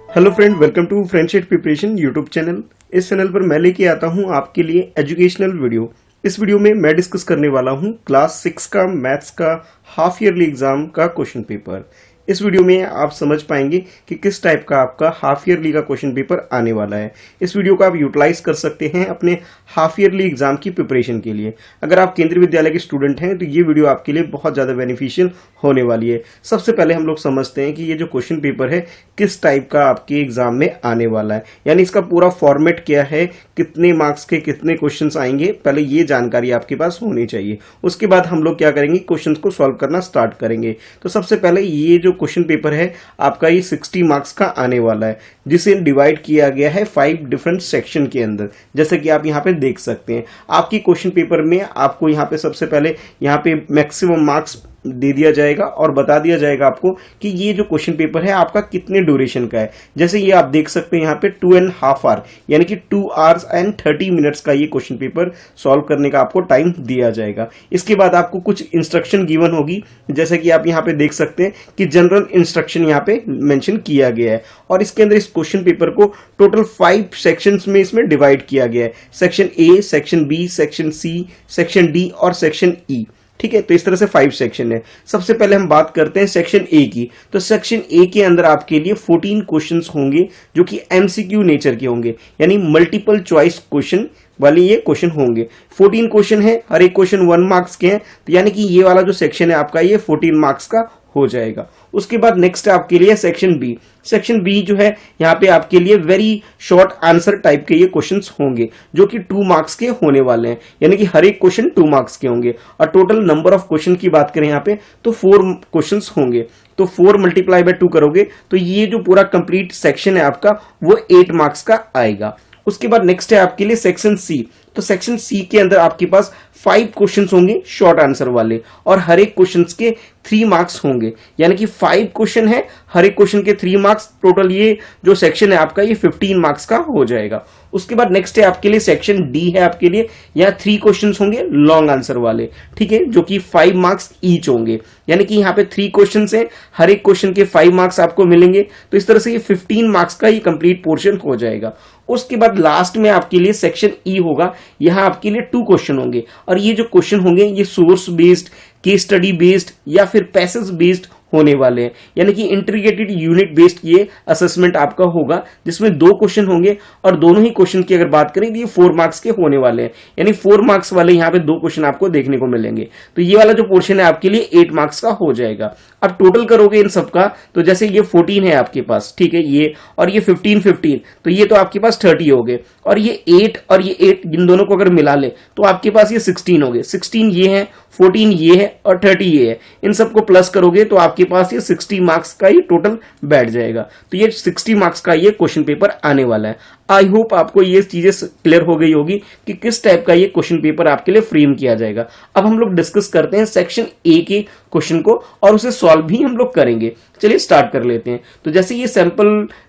Hello friend, welcome to friendship preparation YouTube channel. इस channel पर मैं लेके आता हूं आपके लिए एजुकेशनल वीडियो। इस वीडियो में मैं डिस्कस करने वाला हूं क्लास 6 का मैथ्स का हाफ ईयरली एग्जाम का क्वेश्चन पेपर। इस वीडियो में आप समझ पाएंगे कि किस टाइप का आपका हाफ ईयरली का क्वेश्चन पेपर आने वाला है। इस वीडियो को आप यूटिलाइज कर सकते हैं अपने हाफ ईयरली एग्जाम की प्रिपरेशन के लिए। अगर आप केंद्रीय विद्यालय के स्टूडेंट हैं तो ये वीडियो आपके लिए बहुत ज़्यादा बेनिफिशियल होने वाली है। सबसे पहले हम लोग समझते हैं कि ये जो क्वेश्चन पेपर है किस टाइप का आपके एग्जाम में आने वाला है, यानी इसका पूरा फॉर्मेट क्या है, कितने मार्क्स के कितने क्वेश्चंस आएंगे, पहले ये जानकारी आपके पास होनी चाहिए। उसके बाद हम लोग क्या करेंगे, क्वेश्चंस को सॉल्व करना स्टार्ट करेंगे। तो सबसे पहले ये जो क्वेश्चन पेपर है आपका ये 60 मार्क्स का आने वाला है, जिसे डिवाइड किया गया है 5 डिफरेंट सेक्शन के अंदर, जैसे कि आप यहाँ पे देख सकते हैं। आपकी क्वेश्चन पेपर में आपको यहाँ पे सबसे पहले यहाँ पे मैक्सिमम मार्क्स दे दिया जाएगा और बता दिया जाएगा आपको कि ये जो क्वेश्चन पेपर है आपका कितने ड्यूरेशन का है। जैसे ये आप देख सकते हैं यहाँ पे 2.5 आवर यानी कि 2 आवर्स एंड 30 मिनट्स का ये क्वेश्चन पेपर सॉल्व करने का आपको टाइम दिया जाएगा। इसके बाद आपको कुछ इंस्ट्रक्शन गिवन होगी, जैसे कि आप यहाँ पे देख सकते हैं कि जनरल इंस्ट्रक्शन यहाँ पे मेंशन किया गया है और इसके अंदर इस क्वेश्चन पेपर को टोटल 5 सेक्शंस में इसमें डिवाइड किया गया है। Section A, section B, section C, section D और सेक्शन ई। ठीक है, तो इस तरह से 5 सेक्शन है। सबसे पहले हम बात करते हैं सेक्शन ए की। तो सेक्शन ए के अंदर आपके लिए 14 क्वेश्चंस होंगे जो कि एमसीक्यू नेचर के होंगे, यानी मल्टीपल चॉइस क्वेश्चन वाले ये क्वेश्चन होंगे। 14 क्वेश्चन है, हर एक क्वेश्चन 1 मार्क्स के हैं, तो यानी कि ये वाला जो सेक्शन है आपका ये 14 मार्क्स का हो जाएगा। उसके बाद नेक्स्ट है आपके लिए सेक्शन बी। सेक्शन बी जो है यहाँ पे आपके लिए वेरी शॉर्ट आंसर टाइप के ये क्वेश्चंस होंगे जो कि 2 मार्क्स के होने वाले हैं, यानी कि हर एक क्वेश्चन 2 मार्क्स के होंगे। और टोटल नंबर ऑफ क्वेश्चन की बात करें यहाँ पे तो 4 क्वेश्चंस होंगे, तो 4 मल्टीप्लाई बाय 2 करोगे तो ये जो पूरा कंप्लीट सेक्शन है आपका वो 8 मार्क्स का आएगा। उसके बाद नेक्स्ट है आपके लिए सेक्शन सी। तो सेक्शन सी के अंदर आपके पास 5 क्वेश्चंस होंगे शॉर्ट आंसर वाले और हर एक क्वेश्चंस के 3 मार्क्स होंगे, यानी कि 5 क्वेश्चन है, हर एक क्वेश्चन के 3 मार्क्स। टोटल ये जो सेक्शन है आपका ये 15 मार्क्स का हो जाएगा। उसके बाद नेक्स्ट है आपके लिए सेक्शन डी है आपके लिए, यहाँ 3 क्वेश्चंस होंगे लॉन्ग आंसर वाले, ठीक है, जो कि 5 मार्क्स ईच होंगे, यानी कि यहाँ पे 3 क्वेश्चंस हैं, हर एक क्वेश्चन के 5 मार्क्स आपको मिलेंगे। तो इस तरह से ये 15 मार्क्स का ये कंप्लीट पोर्शन हो जाएगा। उसके बाद लास्ट में आपके लिए सेक्शन ई होगा, यहाँ आपके लिए 2 क्वेश्चन होंगे और ये जो क्वेश्चन होंगे ये source based, case study based या फिर पैसेज बेस्ड होने वाले हैं, यानी कि इंटीग्रेटेड यूनिट बेस्ड ये असेसमेंट आपका होगा, जिसमें 2 क्वेश्चन होंगे और दोनों ही क्वेश्चन की अगर बात करें तो ये 4 मार्क्स के होने वाले हैं, यानी 4 मार्क्स वाले यहाँ पे 2 क्वेश्चन आपको देखने को मिलेंगे। तो ये वाला जो पोर्शन है आपके लिए 8 मार्क्स का हो जाएगा। अब टोटल करोगे इन सबका तो जैसे ये 14 है आपके पास, ठीक है, ये और ये 15 तो ये तो आपके पास 30 हो गए, और ये 8 और ये 8 इन दोनों को अगर मिला ले तो आपके पास ये 16 हो गए। 16 ये है, 14 ये है और 30 ये है, इन सबको प्लस करोगे तो आपके पास ये 60 मार्क्स का ही टोटल बैठ जाएगा। तो ये 60 मार्क्स का ये क्वेश्चन पेपर आने वाला है। आई होप आपको ये चीजें क्लियर हो गई होगी कि किस टाइप का ये क्वेश्चन पेपर आपके लिए फ्रेम किया जाएगा। अब हम लोग डिस्कस करते हैं सेक्शन ए के क्वेश्चन को और उसे सॉल्व भी हम लोग करेंगे। चलिए स्टार्ट कर लेते हैं। तो जैसे ये सैंपल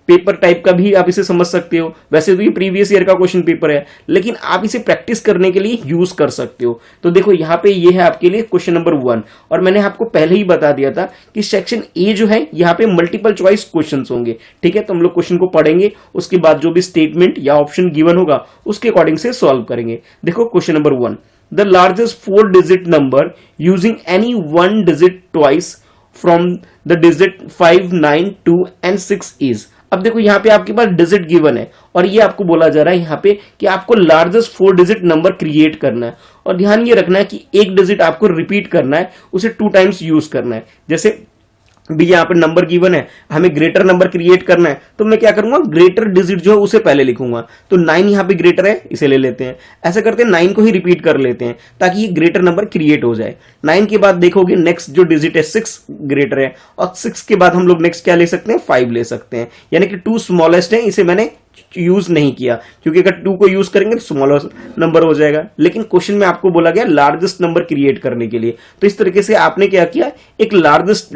पेपर टाइप का भी आप इसे समझ सकते हो, वैसे तो ये प्रीवियस ईयर का क्वेश्चन पेपर है, लेकिन आप इसे प्रैक्टिस करने के लिए यूज कर सकते हो। तो देखो यहाँ पे ये है आपके लिए क्वेश्चन नंबर 1 और मैंने आपको पहले ही बता दिया था कि सेक्शन ए जो है यहाँ पे मल्टीपल चॉइस क्वेश्चन होंगे, ठीक है। तो हम लोग क्वेश्चन को पढ़ेंगे, उसके बाद जो भी स्टेटमेंट या ऑप्शन गिवन होगा उसके अकॉर्डिंग से सॉल्व करेंगे। देखो question number 1, the largest 4 digit number using any 1 digit twice from the digit 5, 9, 2 and 6 is. अब देखो यहाँ पे आपके पास डिजिट गिवन है और ये आपको बोला जा रहा है यहाँ पे कि आपको लार्जेस्ट 4 डिजिट नंबर क्रिएट करना है, और ध्यान ये रखना है कि एक डिजिट आपको रिपीट करना है, उसे 2 टाइम्स यूज करना है। जैसे भी यहाँ पे नंबर गिवन है, हमें ग्रेटर नंबर क्रिएट करना है, तो मैं क्या करूंगा, ग्रेटर डिजिट जो है उसे पहले लिखूंगा। तो 9 यहाँ पे ग्रेटर है, इसे ले लेते हैं, ऐसा करते हैं 9 को ही रिपीट कर लेते हैं ताकि ये ग्रेटर नंबर क्रिएट हो जाए। 9 के बाद देखोगे नेक्स्ट जो डिजिट है 6 ग्रेटर है, और 6 के बाद हम लोग नेक्स्ट क्या ले सकते हैं, 5 ले सकते हैं, यानी कि 2 स्मॉलेस्ट है, इसे मैंने यूज नहीं किया क्योंकि अगर 2 को यूज करेंगे तो स्मॉलर नंबर हो जाएगा। लेकिन क्वेश्चन में आपको बोला गया लार्जेस्ट नंबर क्रिएट करने के लिए, तो इस तरीके से आपने क्या किया, एक लार्जेस्ट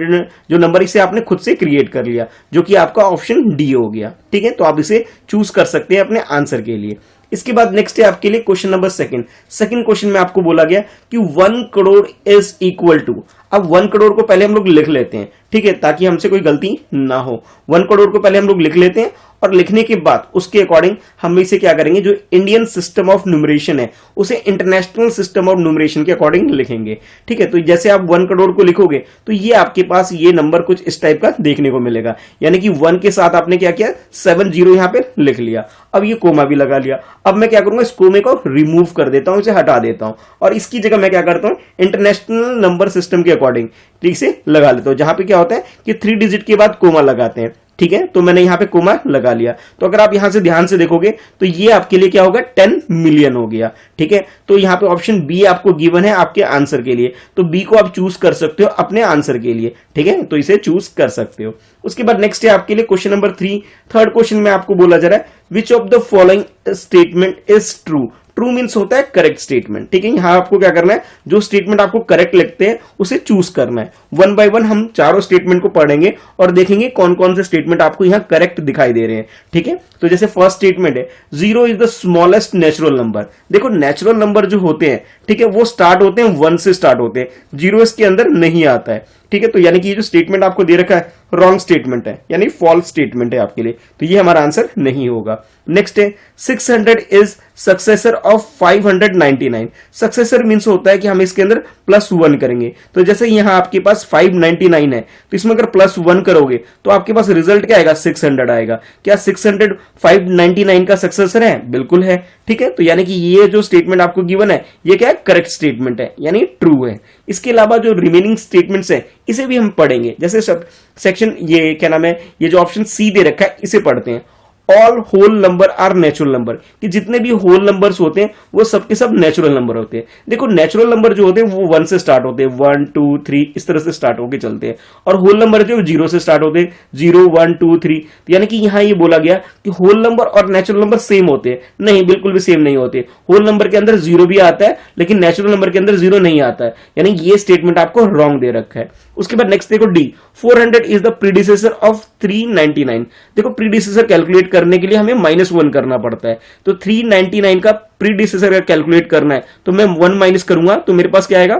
जो नंबर इसे आपने खुद से क्रिएट कर लिया, जो कि आपका ऑप्शन डी हो गया, ठीक है। तो आप इसे चूज कर सकते हैं अपने आंसर के लिए। इसके बाद नेक्स्ट है आपके लिए क्वेश्चन नंबर सेकंड क्वेश्चन में आपको बोला गया कि 1 करोड़ इज इक्वल टू, अब 1 करोड़ को पहले हम लोग लिख लेते हैं, ठीक है, ताकि हमसे कोई गलती ना हो। 1 करोड़ को पहले हम लोग लिख लेते हैं और लिखने के बाद उसके अकॉर्डिंग हम इसे क्या करेंगे, जो इंडियन सिस्टम ऑफ न्यूमरेशन है उसे इंटरनेशनल सिस्टम ऑफ न्यूमरेशन के अकॉर्डिंग लिखेंगे, ठीक है। तो जैसे आप 1 करोड़ को लिखोगे तो ये आपके पास ये नंबर कुछ इस टाइप का देखने को मिलेगा, यानी कि 1 के साथ आपने क्या किया, 70 यहां पे लिख लिया। अब ये कोमा भी लगा लिया। अब मैं क्या करूंगा, इस कोमे को रिमूव कर देता हूं, इसे हटा देता हूं और इसकी जगह मैं क्या करता हूं, इंटरनेशनल नंबर सिस्टम के अकॉर्डिंग ठीक से लगा लेता हूं, जहां पे क्या होता है कि 3 डिजिट के बाद कोमा लगाते हैं, ठीक है। तो मैंने यहां पे कोमा लगा लिया। तो अगर आप यहां से ध्यान से देखोगे तो ये आपके लिए क्या होगा, 10 मिलियन हो गया, ठीक है। तो यहां पे ऑप्शन बी आपको गिवन है आपके आंसर के लिए, तो बी को आप चूज कर सकते हो अपने आंसर के लिए, ठीक है। तो इसे चूज कर सकते हो। उसके बाद नेक्स्ट है आपके लिए क्वेश्चन नंबर 3। थर्ड क्वेश्चन में आपको बोला जा रहा है which of the following statement is true. True means होता है करेक्ट स्टेटमेंट, ठीक है। यहां आपको क्या करना है, जो स्टेटमेंट आपको करेक्ट लगते हैं उसे चूज करना है। 1 बाय 1 हम चारों स्टेटमेंट को पढ़ेंगे और देखेंगे कौन कौन से स्टेटमेंट आपको यहां करेक्ट दिखाई दे रहे हैं, ठीक है। तो जैसे फर्स्ट स्टेटमेंट है 0 is the smallest natural number. देखो नेचुरल नंबर जो होते हैं, ठीक है, वो स्टार्ट होते हैं 1 से स्टार्ट होते हैं, 0 इसके अंदर नहीं आता है, ठीक है। तो यानी कि ये जो स्टेटमेंट आपको दे रखा है रॉन्ग स्टेटमेंट है, यानी फॉल्स स्टेटमेंट है आपके लिए, तो ये हमारा आंसर नहीं होगा। नेक्स्ट है 600 is successor of 599। Successor means होता है कि हम इसके अंदर +1 करेंगे। तो जैसे यहां आपके पास 599 है, तो इसमें अगर +1 करोगे तो आपके पास रिजल्ट क्या आएगा, 600 आएगा। क्या 600 599 का सक्सेसर है? बिल्कुल है, ठीक है। तो यानी कि ये जो स्टेटमेंट आपको गिवन है ये क्या है, करेक्ट स्टेटमेंट है, यानी ट्रू है। इसके अलावा जो रिमेनिंग स्टेटमेंट्स है इसे भी हम पढ़ेंगे। जैसे सब सेक्शन ये क्या नाम है, ये जो ऑप्शन सी दे रखा है इसे पढ़ते हैं। All whole number are natural number, कि जितने भी होल नंबर्स होते हैं वो सबके सब नेचुरल नंबर होते हैं। देखो नेचुरल नंबर जो होते हैं वो 1 से स्टार्ट होते हैं, 1 2 3 इस तरह से स्टार्ट होके चलते हैं, और होल नंबर जो 0 से स्टार्ट होते हैं, 0 1 2 3। यानी कि यहां ये बोला गया कि होल नंबर और नेचुरल नंबर सेम होते हैं, नहीं, बिल्कुल भी सेम नहीं होते। होल नंबर के अंदर 0 भी आता है लेकिन नेचुरल नंबर के अंदर 0 नहीं आता है, यानी ये स्टेटमेंट आपको रॉन्ग दे रखा है। उसके बाद नेक्स्ट देखो D, 400 is the predecessor of 399। देखो प्रीडिसेसर कैलकुलेट करने के लिए हमें -1 करना पड़ता है, तो 399 का प्रीडिसेसर कैलकुलेट करना है तो मैं 1 माइनस करूंगा तो मेरे पास क्या आएगा,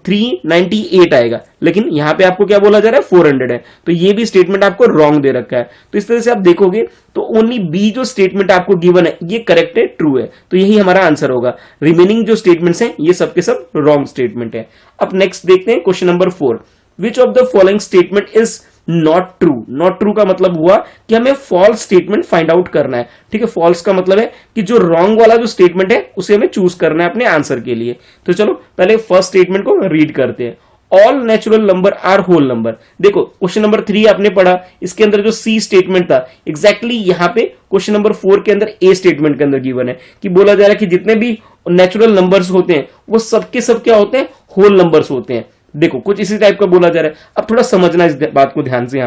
398 आएगा। लेकिन यहां पे आपको क्या बोला जा रहा है, 400 है, तो ये भी स्टेटमेंट आपको रॉन्ग दे रखा है। तो इस तरह से आप देखोगे तो ओनली बी जो स्टेटमेंट आपको गिवन है ये करेक्ट है, ट्रू है, तो यही हमारा आंसर होगा। रिमेनिंग जो स्टेटमेंट्स हैं ये सबके सब रॉन्ग स्टेटमेंट है। अब नेक्स्ट देखते हैं question number 4। Which of the following statement is not true. Not true का मतलब हुआ कि हमें फॉल्स स्टेटमेंट फाइंड आउट करना है, ठीक है। फॉल्स का मतलब है कि जो रॉन्ग वाला जो स्टेटमेंट है उसे हमें चूज करना है अपने आंसर के लिए। तो चलो पहले फर्स्ट स्टेटमेंट को रीड करते हैं। All natural number are whole number. देखो क्वेश्चन नंबर 3 आपने पढ़ा, इसके अंदर जो सी स्टेटमेंट था एग्जैक्टली यहां पे क्वेश्चन नंबर 4 के अंदर ए स्टेटमेंट के अंदर गिवन है कि बोला जा रहा है कि जितने भी नेचुरल नंबर्स होते हैं वो सबके सब क्या होते हैं, होल नंबर्स होते हैं। देखो कुछ इसी टाइप का बोला जा रहा है। अब थोड़ा समझना इस बात को ध्यान से।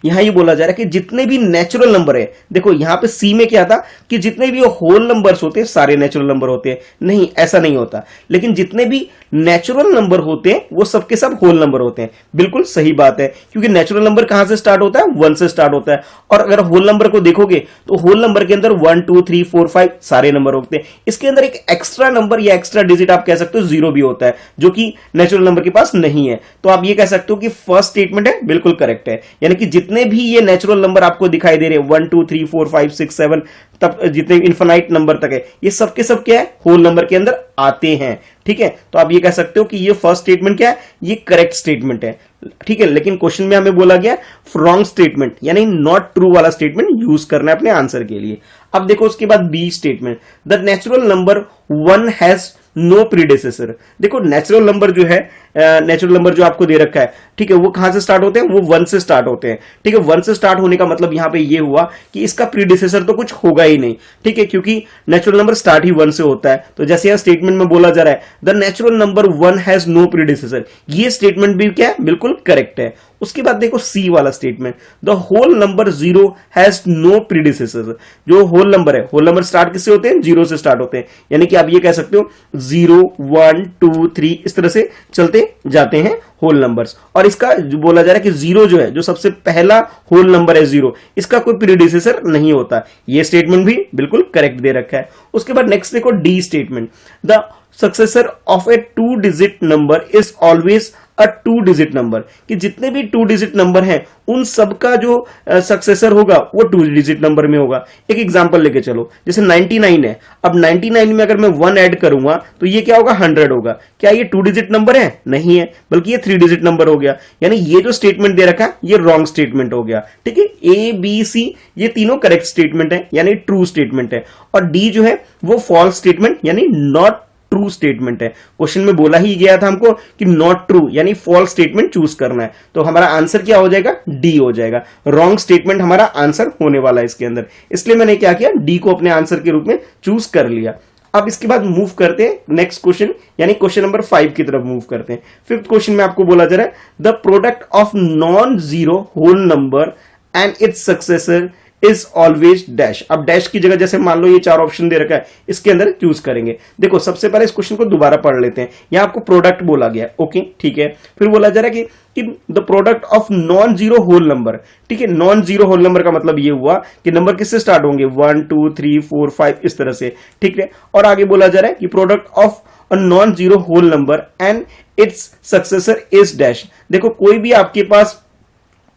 यहां ये बोला जा रहा है कि जितने भी नेचुरल नंबर है, देखो यहां पे सी में क्या था कि जितने भी होल नंबर्स होते हैं सारे नेचुरल नंबर होते हैं, नहीं ऐसा नहीं होता। लेकिन जितने भी नेचुरल नंबर होते हैं वो सबके सब होल नंबर होते हैं। बिल्कुल सही बात है, क्योंकि नेचुरल नंबर कहां से स्टार्ट होता है, 1 से स्टार्ट होता है। और अगर होल नंबर को देखोगे तो होल नंबर के अंदर 1 2 3 4 5 सारे नंबर होते हैं। इसके अंदर एक एक्स्ट्रा नंबर या एक्स्ट्रा डिजिट आप कह सकते हो 0 भी होता है, जो कि नेचुरल नंबर के पास नहीं है। तो आप ये कह सकते हो कि फर्स्ट स्टेटमेंट है बिल्कुल करेक्ट है, यानी कि जितने भी ये नेचुरल नंबर आपको दिखाई दे रहे हैं 1 2 3 4 5 6 7 तब जितने इनफाइनाइट नंबर तक है, ये सबके सब क्या है, होल नंबर के अंदर आते हैं, ठीक है। तो आप ये कह सकते हो कि ये फर्स्ट स्टेटमेंट क्या है, ये करेक्ट स्टेटमेंट है, ठीक है। लेकिन क्वेश्चन में हमें बोला गया रॉन्ग स्टेटमेंट, यानी नॉट ट्रू वाला स्टेटमेंट यूज करना है अपने आंसर के लिए। अब देखो उसके बाद B statement, the natural number 1 has no predecessor. देखो नेचुरल नंबर जो है, नेचुरल नंबर जो आपको दे रखा है, ठीक है, वो कहां से स्टार्ट होते हैं, वो 1 से स्टार्ट होते हैं, ठीक है। 1 से स्टार्ट होने का मतलब यहां पे ये हुआ कि इसका प्रीडेसेसर तो कुछ होगा ही नहीं, ठीक है, क्योंकि नेचुरल नंबर स्टार्ट ही 1 से होता है। तो जैसे यहां स्टेटमेंट में बोला जा रहा है the natural number 1 has no predecessor, ये स्टेटमेंट भी क्या है, बिल्कुल करेक्ट है। उसके बाद देखो सी वाला statement, the whole number zero has no predecessor. जो होल नंबर है, होल नंबर स्टार्ट किससे होते हैं? जीरो से स्टार्ट होते हैं, यानी कि आप ये कह सकते हो 0 1 2 3 इस तरह से चलते जाते हैं होल नंबर्स। और इसका जो बोला जा रहा है कि जीरो जो है, जो सबसे पहला होल नंबर है जीरो, इसका कोई प्रीडिसेसर नहीं होता। ये स्टेटमेंट भी बिल्कुल करेक्ट दे रखा है। उसके बाद नेक्स्ट देखो D statement, the successor of A 2 digit number is always a 2 digit number, कि जितने भी 2 डिजिट नंबर हैं उन सबका जो सक्सेसर होगा वो 2 डिजिट नंबर में होगा। एक एग्जांपल लेके चलो, जैसे 99 है, अब 99 में अगर मैं 1 ऐड करूंगा तो ये क्या होगा? 100 होगा। क्या ये 2 डिजिट नंबर है? नहीं है, बल्कि ये 3 डिजिट नंबर हो गया। यानी ये जो स्टेटमेंट दे रखा है ये रॉन्ग स्टेटमेंट हो गया। ठीक है, ए बी सी ये तीनों करेक्ट स्टेटमेंट है, यानी ट्रू स्टेटमेंट है। और डी जो है वो फॉल्स स्टेटमेंट यानी नॉट ट्रू स्टेटमेंट है। क्वेश्चन में बोला ही गया था हमको कि नॉट ट्रू यानी फॉल्स स्टेटमेंट चूज करना है, तो हमारा आंसर क्या हो जाएगा? डी हो जाएगा। रॉन्ग स्टेटमेंट हमारा आंसर होने वाला है इसके अंदर, इसलिए मैंने क्या किया? डी को अपने आंसर के रूप में चूज कर लिया। अब इसके बाद मूव करते हैं नेक्स्ट क्वेश्चन, यानी क्वेश्चन नंबर 5 की तरफ मूव करते हैं। फिफ्थ क्वेश्चन में आपको बोला जा रहा है the product of non zero whole number and its successor is always dash. अब डैश की जगह जैसे मान लो ये 4 ऑप्शन दे रखा है, इसके अंदर चूज करेंगे। देखो सबसे पहले इस क्वेश्चन को दोबारा पढ़ लेते हैं। यहां आपको प्रोडक्ट बोला गया, ओके ठीक है। फिर बोला जा रहा है कि the product of non zero whole number, ठीक है। नॉन जीरो होल नंबर का मतलब ये हुआ कि नंबर किससे स्टार्ट होंगे? 1 2 3 4 5 इस तरह से, ठीक है। और आगे बोला जा रहा है कि product of a non zero whole number and its successor is dash. देखो कोई भी आपके पास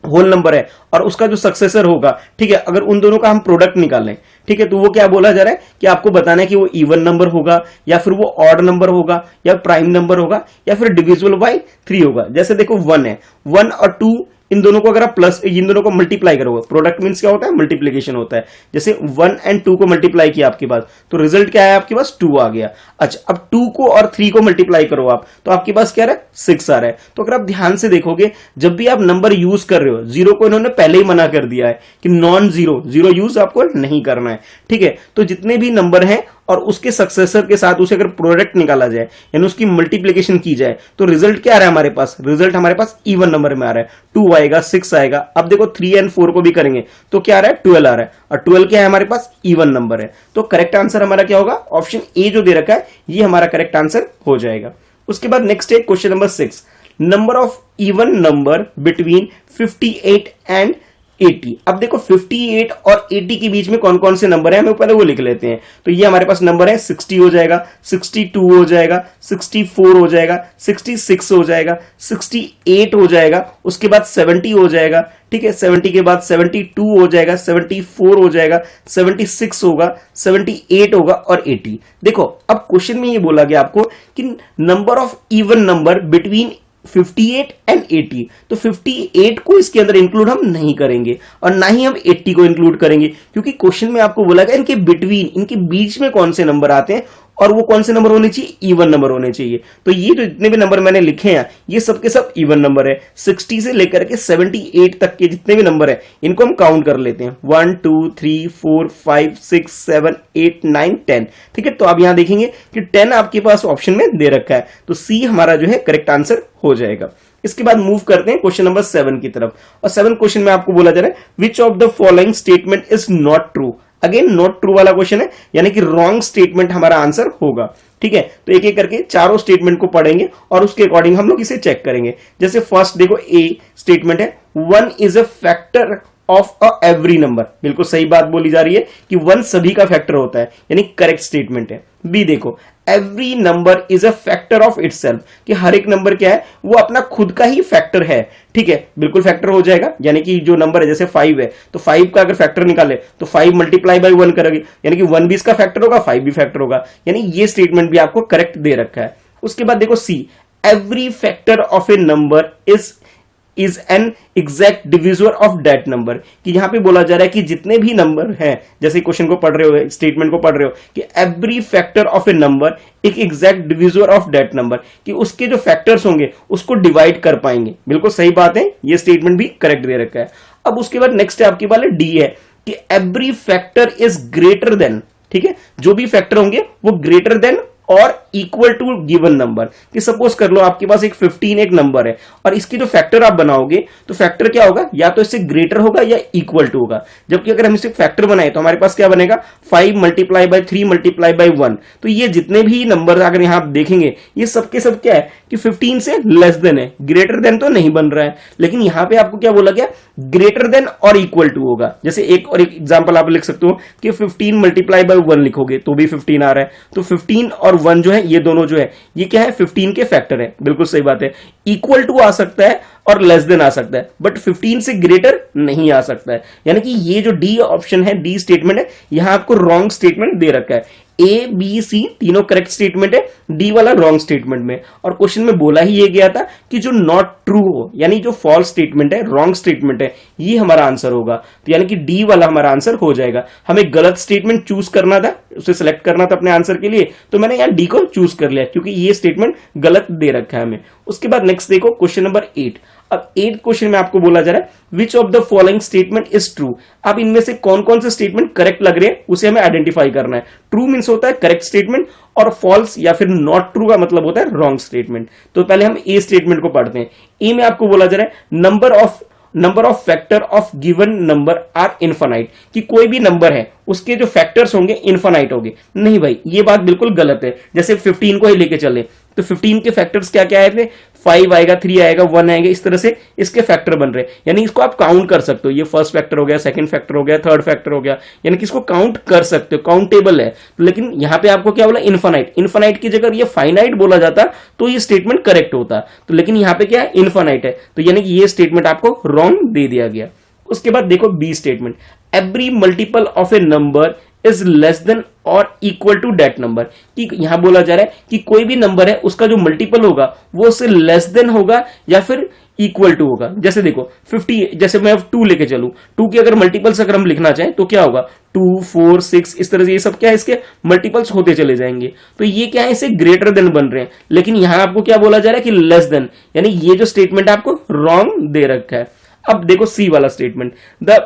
होल नंबर है और उसका जो सक्सेसर होगा, ठीक है, अगर उन दोनों का हम प्रोडक्ट निकालें, ठीक है, तो वो क्या बोला जा रहा है कि आपको बताना है कि वो इवन नंबर होगा या फिर वो ऑड नंबर होगा या प्राइम नंबर होगा या फिर डिविजिबल बाय 3 होगा। जैसे देखो 1 है, 1 और 2 इन दोनों को अगर आप प्लस इन दोनों को मल्टीप्लाई करोगे, प्रोडक्ट मींस क्या होता है? मल्टीप्लिकेशन होता है। जैसे 1 एंड 2 को मल्टीप्लाई किया आपके पास, तो रिजल्ट क्या है? आपके पास 2 आ गया। अच्छा, अब 2 को और 3 को मल्टीप्लाई करो आप, तो आपके पास क्या आ रहा है? 6 आ रहा है। तो अगर आप ध्यान से देखोगे, जब भी आप नंबर यूज कर रहे हो, जीरो को इन्होंने पहले ही मना कर दिया है कि नॉन जीरो, जीरो यूज आपको नहीं करना है, ठीक है। तो जितने भी नंबर हैं और उसके सक्सेसर के साथ उसे अगर प्रोडक्ट निकाला जाए यानी उसकी मल्टीप्लिकेशन की जाए, तो रिजल्ट क्या आ रहा है हमारे पास? रिजल्ट हमारे पास इवन नंबर में आ रहा है। 2 आएगा, 6 आएगा। अब देखो 3 एंड 4 को भी करेंगे तो क्या आ रहा है? 12 आ रहा है। और 12 क्या है हमारे पास? इवन नंबर है। तो करेक्ट आंसर हमारा क्या होगा? ऑप्शन ए जो दे रखा है ये हमारा करेक्ट आंसर हो जाएगा। उसके बाद नेक्स्ट है question number 6, number of even number between 58 and 80। अब देखो 58 और 80 के बीच में कौन कौन से नंबर है, हमें पहले वो लिख लेते हैं। तो ये हमारे पास नंबर है 60 हो जाएगा, 62 हो जाएगा, 64 हो जाएगा, 66 हो जाएगा, 68 हो जाएगा, उसके बाद 70 हो जाएगा, ठीक है। 70 के बाद 72 हो जाएगा, 74 हो जाएगा, 76 होगा, 78 होगा और 80। देखो अब क्वेश्चन में ये बोला गया आपको कि number of even number between 58 and 80, तो 58 को इसके अंदर इंक्लूड हम नहीं करेंगे और ना ही हम 80 को इंक्लूड करेंगे, क्योंकि क्वेश्चन में आपको बोला गया इनके बिटवीन, इनके बीच में कौन से नंबर आते हैं और वो कौन से नंबर होने चाहिए? इवन नंबर होने चाहिए। तो ये जो जितने भी नंबर मैंने लिखे हैं ये सब के सब इवन नंबर है। 60 से लेकर के 78 तक के जितने भी नंबर है इनको हम काउंट कर लेते हैं, 1 2 3 4 5 6 7 8 9 10, ठीक है। तो आप यहां देखेंगे कि 10 आपके पास ऑप्शन में दे रखा है, तो सी हमारा जो है करेक्ट आंसर हो जाएगा। इसके बाद मूव करते हैं क्वेश्चन नंबर 7 की तरफ, और 7 क्वेश्चन में आपको बोला जा रहा है which of the following statement is not true. Again not true वाला क्वेश्चन है, यानी कि रॉन्ग स्टेटमेंट हमारा आंसर होगा, ठीक है। तो एक एक करके चारों स्टेटमेंट को पढ़ेंगे और उसके अकॉर्डिंग हम लोग इसे चेक करेंगे। जैसे फर्स्ट देखो ए स्टेटमेंट है 1 is a factor of a every number, बिल्कुल सही बात बोली जा रही है कि 1 सभी का फैक्टर होता है, यानी करेक्ट स्टेटमेंट है। बी देखो every number is a factor of itself, कि हर एक नंबर क्या है? वो अपना खुद का ही फैक्टर है, ठीक है, बिल्कुल फैक्टर हो जाएगा। यानी कि जो नंबर है जैसे 5 है तो 5 का अगर फैक्टर निकाले तो 5 मल्टीप्लाई बाय 1 करोगे, यानी कि 1 भी इसका फैक्टर होगा, 5 भी फैक्टर होगा, यानी ये स्टेटमेंट भी आपको करेक्ट दे रखा है। उसके बाद देखो see every factor of a number is an exact divisor of that number, कि यहां पे बोला जा रहा है कि जितने भी नंबर हैं, जैसे क्वेश्चन को पढ़ रहे हो, स्टेटमेंट को पढ़ रहे हो, कि every factor of a number एक exact divisor of that number, कि उसके जो फैक्टर्स होंगे उसको डिवाइड कर पाएंगे। बिल्कुल सही बात है, ये स्टेटमेंट भी करेक्ट दे रखा है। अब उसके बाद नेक्स्ट है आपके वाले डी है कि every factor is greater than, ठीक है, जो भी फैक्टर होंगे वो ग्रेटर देन और इक्वल टू गिवन नंबर। कि सपोज कर लो आपके पास एक 15 एक नंबर है और इसकी जो फैक्टर आप बनाओगे तो फैक्टर क्या होगा, या तो इससे ग्रेटर होगा या इक्वल टू होगा। जबकि अगर हम इसे फैक्टर बनाए तो हमारे पास क्या बनेगा, 5 मल्टीप्लाई बाय 3 मल्टीप्लाई बाय 1। तो ये जितने भी नंबर अगर यहां आप देखेंगे ये सबके सब क्या है कि 15 से लेस देन है, ग्रेटर देन तो नहीं बन रहा है। लेकिन यहां पे आपको क्या बोला गया, ग्रेटर देन और इक्वल टू होगा। जैसे एक और एक एग्जांपल आप लिख सकते हो कि 15 मल्टीप्लाई बाय 1 लिखोगे तो भी 15 आ रहा है। तो 15 और 1 जो है ये दोनों जो है ये क्या है, 15 के फैक्टर है। बिल्कुल सही बात है। इक्वल टू आ सकता है और लेस देन आ सकता है, बट 15 से ग्रेटर नहीं आ सकता है। यानी कि ये जो डी ऑप्शन है, डी स्टेटमेंट है, यहां आपको रॉन्ग स्टेटमेंट दे रखा है। ए बी सी तीनों करेक्ट स्टेटमेंट है, डी वाला रॉन्ग स्टेटमेंट में। और क्वेश्चन में बोला ही ये गया था कि जो नॉट ट्रू हो, यानी जो फॉल्स स्टेटमेंट है, रॉन्ग स्टेटमेंट है, ये हमारा आंसर होगा। तो यानी कि डी वाला हमारा आंसर हो जाएगा। हमें गलत स्टेटमेंट चूज करना था, उसे सिलेक्ट करना था अपने आंसर के लिए, तो मैंने यहां डी को चूज कर लिया क्योंकि ये स्टेटमेंट गलत दे रखा है हमें। उसके बाद नेक्स्ट देखो क्वेश्चन नंबर 8। अब 8 क्वेश्चन में आपको बोला जा रहा है which of the following statement is true. अब इनमें से कौन कौन से स्टेटमेंट करेक्ट लग रहे हैं उसे हमें आइडेंटिफाई करना है। ट्रू मींस होता है करेक्ट स्टेटमेंट और फॉल्स या फिर नॉट ट्रू का मतलब होता है रॉन्ग स्टेटमेंट। तो पहले हम ए स्टेटमेंट को पढ़ते हैं। ए में आपको बोला जा रहा है number of factor of given number are infinite, कि कोई भी नंबर है उसके जो फैक्टर्स होंगे इनफाइनाइट होंगे। नहीं भाई, ये बात बिल्कुल गलत है। जैसे 15 को ही लेके चले तो 15 के फैक्टर्स क्या क्या आए थे, 5 आएगा, 3 आएगा, 1 आएगा, इस तरह से इसके फैक्टर बन रहे हैं। यानी इसको आप काउंट कर सकते हो, ये फर्स्ट फैक्टर हो गया, सेकंड फैक्टर हो गया, थर्ड फैक्टर हो गया, यानी कि इसको काउंट कर सकते हो, काउंटेबल है। लेकिन यहां पे आपको क्या बोला, इनफाइनाइट। इनफाइनाइट की जगह ये फाइनाइट बोला जाता तो ये स्टेटमेंट करेक्ट होता। तो लेकिन यहां पे क्या है, इनफाइनाइट है, तो यानी कि ये स्टेटमेंट आपको रॉन्ग दे दिया गया। उसके बाद देखो B statement, every multiple of a number is less than और इक्वल टू डेट नंबर। कि यहां बोला जा रहा है कि कोई भी नंबर है उसका जो मल्टीपल होगा वो उससे लेस देन होगा या फिर इक्वल टू होगा। जैसे देखो 50, जैसे मैं 2 लेके चलूं, 2 के अगर मल्टीपल्स अगर हम लिखना चाहें तो क्या होगा, 2, 4, 6, इस तरह से ये सब क्या है, इसके मल्टीपल्स होते चले जाएंगे। तो ये क्या है, इसे ग्रेटर देन बन रहे हैं। लेकिन यहां आपको क्या बोला जा रहा है कि लेस देन, यानी ये जो स्टेटमेंट आपको रॉन्ग दे रखा है। अब देखो सी वाला statement, the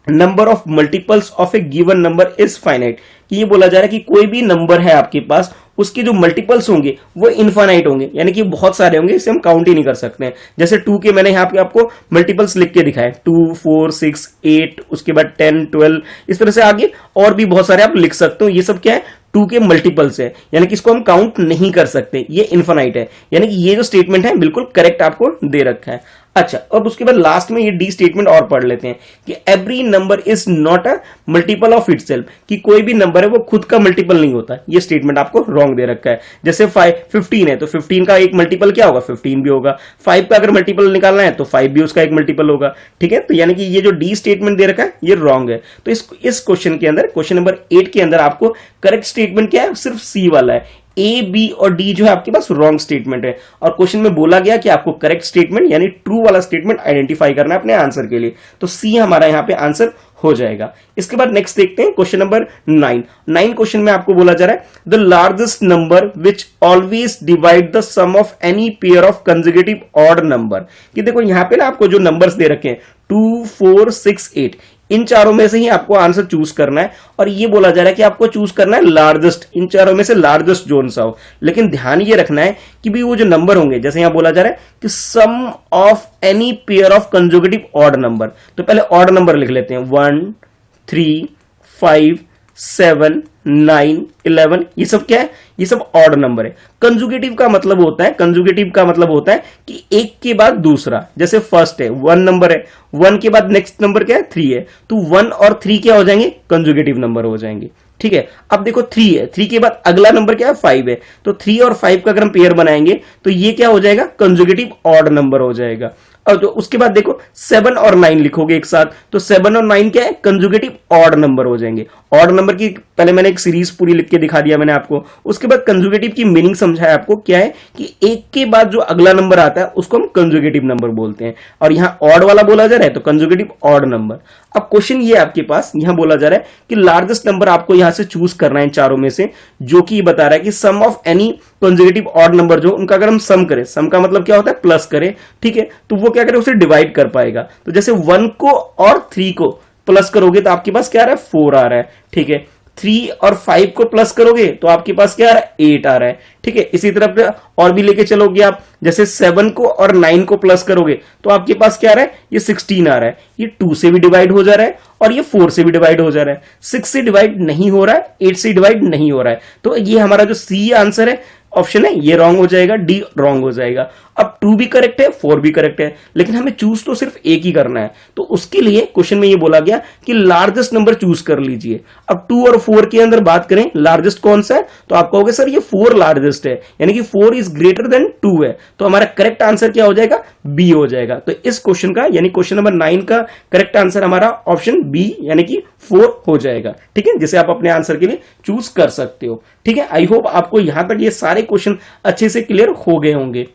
number of multiples of A given number is finite. ये बोला जा रहा है कि कोई भी नंबर है आपके पास उसके जो मल्टीपल्स होंगे वो इनफाइनाइट होंगे, यानी कि बहुत सारे होंगे, इसे हम काउंट ही नहीं कर सकते हैं। जैसे 2 के मैंने यहाँ पे आपको मल्टीपल्स लिख के दिखाए, 2, 4, 6, 8, उसके बाद 10, 12, इस तरह से आगे और भी बहुत सारे आप लिख सकते हो। ये सब क्या है, 2 के मल्टीपल्स है, यानी कि इसको हम काउंट नहीं कर सकते, ये इनफाइनाइट है। यानी कि ये जो स्टेटमेंट है बिल्कुल करेक्ट आपको दे रखा है। अच्छा, अब उसके बाद लास्ट में ये डी स्टेटमेंट और पढ़ लेते हैं कि every number is not a multiple of itself, कि कोई भी नंबर है वो खुद का मल्टीपल नहीं होता। ये स्टेटमेंट आपको रॉन्ग दे रखा है। जैसे 15 है तो 15 का एक मल्टीपल क्या होगा, 15 भी होगा। 5 का अगर मल्टीपल निकालना है तो 5 भी उसका एक मल्टीपल होगा। ठीक है, तो यानी कि ये जो डी स्टेटमेंट दे रखा है ये रॉन्ग है। तो इस क्वेश्चन के अंदर, क्वेश्चन नंबर 8 के अंदर आपको करेक्ट स्टेटमेंट क्या है, सिर्फ सी वाला है। ए, बी और डी जो है आपके पास रॉन्ग स्टेटमेंट है। और क्वेश्चन में बोला गया कि आपको करेक्ट स्टेटमेंट यानी ट्रू वाला स्टेटमेंट आइडेंटिफाई करना है अपने आंसर के लिए। तो सी हमारा यहां पे आंसर हो जाएगा। इसके बाद नेक्स्ट देखते हैं क्वेश्चन नंबर 9 क्वेश्चन में आपको बोला जा रहा है the largest number which always divide the sum of any pair of consecutive odd number. कि देखो यहां पे ना आपको जो नंबर्स दे रखे हैं 2, 4, 6, 8, इन चारों में से ही आपको आंसर चूज करना है। और ये बोला जा रहा है कि आपको चूज करना है लार्जेस्ट, इन चारों में से लार्जेस्ट जोन सा हो। लेकिन ध्यान ये रखना है कि भी वो जो नंबर होंगे, जैसे यहां बोला जा रहा है कि sum of any pair of consecutive odd number, तो पहले ऑड नंबर लिख लेते हैं, 1, 3, 5, 7, 9, 11, ये सब क्या है, ये सब ऑड नंबर है। कंजुगेटिव का मतलब होता है, कंजुगेटिव का मतलब होता है कि एक के बाद दूसरा, जैसे फर्स्ट है 1 नंबर है, 1 के बाद नेक्स्ट नंबर क्या है, 3 है, तो 1 और 3 क्या हो जाएंगे, कंजुगेटिव नंबर हो जाएंगे। ठीक है, अब देखो 3 है, 3 के बाद अगला नंबर क्या है, 5 है, तो 3 और 5 का अगर हम पेयर बनाएंगे तो ये क्या हो जाएगा, कंजुगेटिव ऑड नंबर हो जाएगा। और तो उसके बाद देखो 7 और 9 लिखोगे एक साथ, तो 7 और 9 क्या है, कंजुगेटिव ऑड नंबर हो जाएंगे। ऑड नंबर की पहले मैंने एक सीरीज पूरी लिख के दिखा दिया मैंने आपको। उसके बाद कंजुगेटिव की मीनिंग समझाया आपको, क्या है कि एक के बाद जो अगला नंबर आता है उसको हम कंजुगेटिव नंबर बोलते हैं। और यहां ऑड वाला बोला जा रहा है तो कंजुगेटिव ऑड नंबर। अब क्वेश्चन ये आपके पास यहां बोला जा रहा है कि लार्जेस्ट नंबर आपको यहां से चूज करना है इन चारों में से, जो कि बता रहा है कि sum of any conjugative odd number जो उनका अगर हम सम करें, सम का मतलब क्या होता है, प्लस करें। ठीक है, तो वो क्या करे, उसे डिवाइड कर पाएगा। तो जैसे 1 को और 3 को प्लस करोगे तो आपके पास क्या आ रहा है, 4 आ रहा है। ठीक है, 3 और 5 को प्लस करोगे तो आपके पास क्या आ रहा है, 8 आ रहा है। ठीक है, इसी तरह और भी लेके चलोगे आप, जैसे 7 को और 9 को प्लस करोगे तो आपके पास क्या आ रहा है, ये 16 आ रहा है। ये 2 से भी डिवाइड हो जा रहा है और ये 4 से भी डिवाइड हो जा रहा है। 6 से डिवाइड नहीं हो रहा है, 8 से डिवाइड नहीं हो रहा है। तो ये हमारा जो सी आंसर है, ऑप्शन है, ये रॉन्ग हो जाएगा, डी रॉन्ग हो जाएगा। अब 2 भी करेक्ट है, 4 भी करेक्ट है, लेकिन हमें चूज तो सिर्फ एक ही करना है। तो उसके लिए क्वेश्चन में ये बोला गया कि लार्जेस्ट नंबर चूज कर लीजिए। अब 2 और 4 के अंदर बात करें, लार्जेस्ट कौन सा है, तो आप कहोगे सर ये 4 लार्जेस्ट है, यानी कि 4 इज ग्रेटर देन 2 है। तो हमारा करेक्ट आंसर क्या हो जाएगा, बी हो जाएगा। तो इस क्वेश्चन का यानी क्वेश्चन नंबर 9 का करेक्ट आंसर हमारा ऑप्शन बी यानी कि 4 हो जाएगा। ठीक है, जिसे आप अपने आंसर के लिए चूज कर सकते हो। ठीक है, आई होप आपको यहां तक ये सारे क्वेश्चन अच्छे से क्लियर हो गए होंगे।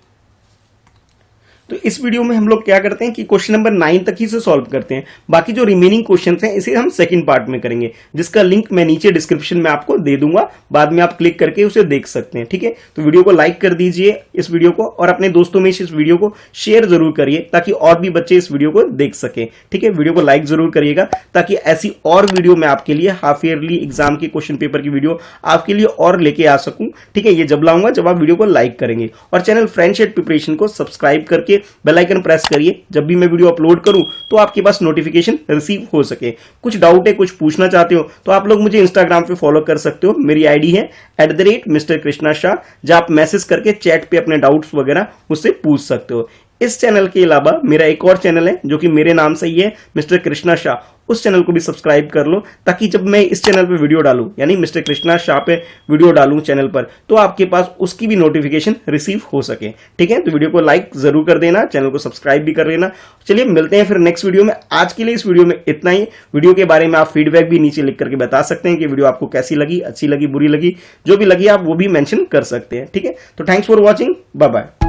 तो इस वीडियो में हम लोग क्या करते हैं कि क्वेश्चन नंबर 9 तक ही से सॉल्व करते हैं। बाकी जो रिमेनिंग क्वेश्चंस हैं इसे हम सेकंड पार्ट में करेंगे, जिसका लिंक मैं नीचे डिस्क्रिप्शन में आपको दे दूंगा, बाद में आप क्लिक करके उसे देख सकते हैं। ठीक है, तो वीडियो को लाइक कर दीजिए इस वीडियो को, और अपने दोस्तों में इस वीडियो को शेयर जरूर करिए ताकि और भी बच्चे इस वीडियो को देख सकें। ठीक है, वीडियो को लाइक जरूर करिएगा ताकि ऐसी और वीडियो मैं आपके लिए हाफ ईयरली एग्जाम के क्वेश्चन पेपर की वीडियो आपके लिए और लेके आ सकूं। ठीक है, ये जब लाऊंगा जब आप वीडियो को लाइक करेंगे, और चैनल फ्रेंच एट प्रिपरेशन को सब्सक्राइब करके बेल आइकन प्रेस करिए, जब भी मैं वीडियो अपलोड करूं तो आपके पास नोटिफिकेशन रिसीव हो सके। कुछ डाउट है, कुछ पूछना चाहते हो तो आप लोग मुझे इंस्टाग्राम पे फॉलो कर सकते हो। मेरी आईडी है @Mr. Krishna Shah, जहां आप मैसेज करके चैट पे अपने डाउट्स वगैरह मुझसे पूछ सकते हो। इस चैनल के अलावा मेरा एक और चैनल है जो कि मेरे नाम से ही है, मिस्टर कृष्णा शाह, उस चैनल को भी सब्सक्राइब कर लो, ताकि जब मैं इस चैनल पे वीडियो डालूं, यानी मिस्टर कृष्णा शाह पे वीडियो डालूं चैनल पर, तो आपके पास उसकी भी नोटिफिकेशन रिसीव हो सके। ठीक है, तो वीडियो को लाइक जरूर कर देना, चैनल को सब्सक्राइब भी कर लेना। चलिए मिलते हैं फिर नेक्स्ट वीडियो में। आज के लिए इस वीडियो में इतना ही। वीडियो के बारे में आप फीडबैक भी नीचे लिख करके बता सकते हैं कि वीडियो आपको कैसी लगी, अच्छी लगी, बुरी लगी, जो भी लगी आप वो भी मेंशन कर सकते हैं। ठीक है, तो thanks for watching, bye bye.